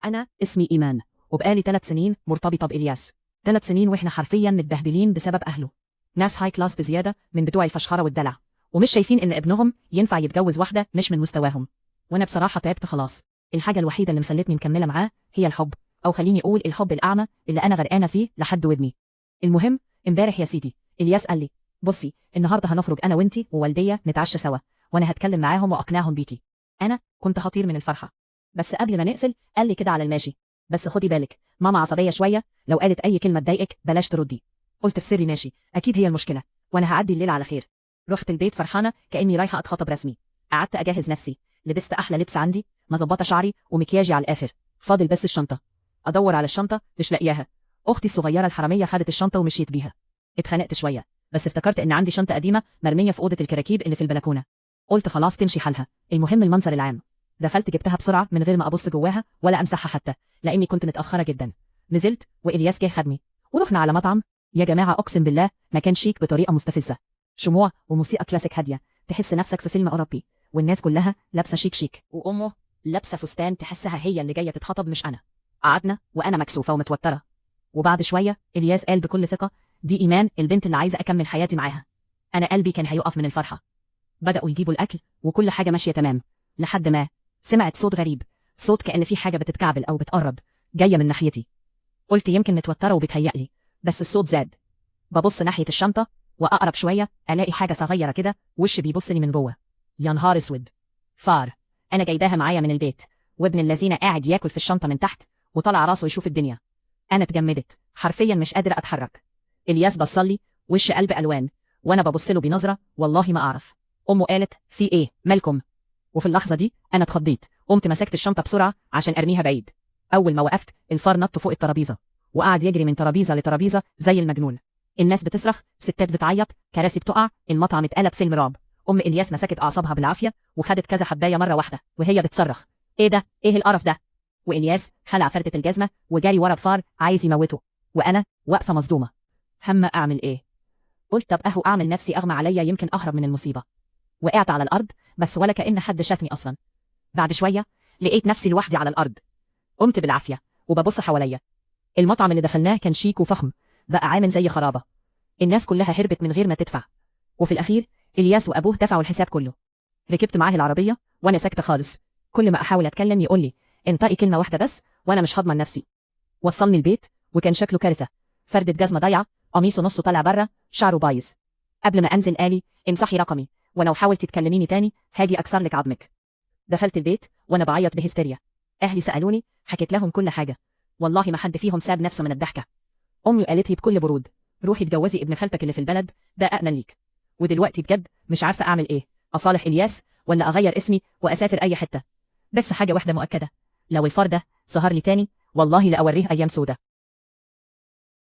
أنا اسمي إيمان، وبقالي 3 سنين مرتبطة بإلياس. 3 سنين وإحنا حرفيا متبهدلين بسبب أهله. ناس هاي كلاس بزيادة من بتوع الفشخرة والدلع، ومش شايفين إن ابنهم ينفع يتجوز واحدة مش من مستواهم. وأنا بصراحة تعبت خلاص. الحاجة الوحيدة اللي مخلتني مكملة معاه هي الحب، أو خليني أقول الحب الأعمى اللي أنا غرقانة فيه لحد ودني. المهم، امبارح يا سيدي إلياس قال لي: بصي، النهارده هنخرج أنا وإنتي ووالدية نتعشى سوا، وأنا هتكلم معاهم وأقنعهم بيكي. أنا كنت هطير من الفرحة، بس قبل ما نقفل قال لي كده على الماشي: بس خدي بالك، ماما عصبية شوية، لو قالت أي كلمة تضايقك بلاش تردي. قلت في سري ماشي، أكيد هي المشكلة، وأنا هعدي الليل على خير. رحت البيت فرحانة كأني رايحة أتخطب رسمي. قعدت أجهز نفسي، لبست أحلى لبس عندي، مظبطة شعري ومكياجي على الآخر، فاضل بس الشنطة. أدور على الشنطة مش لاقياها. أختي الصغيرة الحرامية خدت الشنطة ومشيت بيها. اتخانقت شوية، بس افتكرت إن عندي شنطة قديمة مرمية في أوضة الكراكيب اللي في البلكونة. قلت خلاص تمشي حالها، المهم المنظر العام. دخلت جبتها بسرعة من غير ما أبص جواها ولا أمسحها حتى، لأني كنت متأخرة جدا. نزلت وإلياس جه خدني، ورحنا على مطعم. يا جماعة أقسم بالله مكان شيك بطريقة مستفزة. شموع وموسيقى كلاسيك هادية، تحس نفسك في فيلم أوروبي، والناس كلها لابسة شيك شيك، وأمه لابسة فستان تحسها هي اللي جاية تتخطب مش أنا. قعدنا وأنا مكسوفة ومتوترة. وبعد شوية إلياس قال بكل ثقة: دي إيمان، البنت اللي عايزة أكمل حياتي معاها. أنا قلبي كان هيقف من الفرحة. بدأوا يجيبوا الأكل وكل حاجة ماشية تمام، لحد ما سمعت صوت غريب، صوت كأن في حاجة بتتكعبل أو بتقرب جاية من ناحيتي. قلت يمكن متوترة وبتهيألي، بس الصوت زاد. ببص ناحية الشنطة وأقرب شوية ألاقي حاجة صغيرة كده، وش بيبص لي من جوه. يا نهار اسود، فار. أنا جايباها معايا من البيت، وابن اللذينة قاعد ياكل في الشنطة من تحت وطلع راسه يشوف الدنيا. أنا اتجمدت، حرفيا مش قادرة أتحرك. إلياس بصلي، وش قلب ألوان، وأنا ببص له بنظرة والله ما أعرف. أمه قالت: في إيه مالكم؟ وفي اللحظة دي أنا اتخضيت، قمت مسكت الشنطة بسرعة عشان أرميها بعيد. أول ما وقفت الفار نط فوق الترابيزة، وقعد يجري من ترابيزة لترابيزة زي المجنون. الناس بتصرخ، ستات بتعيط، كراسي بتقع، المطعم اتقلب فيلم رعب. أم إلياس مسكت أعصابها بالعافية وخدت كذا حباية مرة واحدة وهي بتصرخ: إيه ده؟ إيه القرف ده؟ وإلياس خلع فردة الجزمة وجاري ورا الفار عايز يموته، وأنا واقفة مصدومة. هم أعمل إيه؟ قلت طب أعمل نفسي أغمى عليا يمكن أهرب من المصيبة. وقعت على الأرض، بس ولا كأن حد شافني أصلا. بعد شوية لقيت نفسي لوحدي على الأرض. قمت بالعافية وببص حواليا. المطعم اللي دخلناه كان شيك وفخم، بقى عامل زي خرابة. الناس كلها هربت من غير ما تدفع، وفي الأخير إلياس وأبوه دفعوا الحساب كله. ركبت معاه العربية وأنا ساكتة خالص، كل ما أحاول أتكلم يقول لي: انطقي كلمة واحدة بس وأنا مش هضمن نفسي. وصلني البيت وكان شكله كارثة، فردة جزمة ضايعة، قميصه نصه طالع بره، شعره بايظ. قبل ما أنزل قالي: امسحي رقمي، ولو حاولتي تكلميني تاني هاجي أكسر لك عظمك. دخلت البيت وأنا بعيط بهستيريا. أهلي سألوني، حكيت لهم كل حاجة، والله ما حد فيهم ساب نفسه من الضحكة. أمي قالت لي بكل برود: روحي اتجوزي ابن خالتك اللي في البلد، ده أأمن ليك. ودلوقتي بجد مش عارفة أعمل إيه، أصالح إلياس ولا أغير اسمي وأسافر أي حتة. بس حاجة واحدة مؤكدة، لو الفار ده ظهر لي تاني والله لأوريه أيام سودة.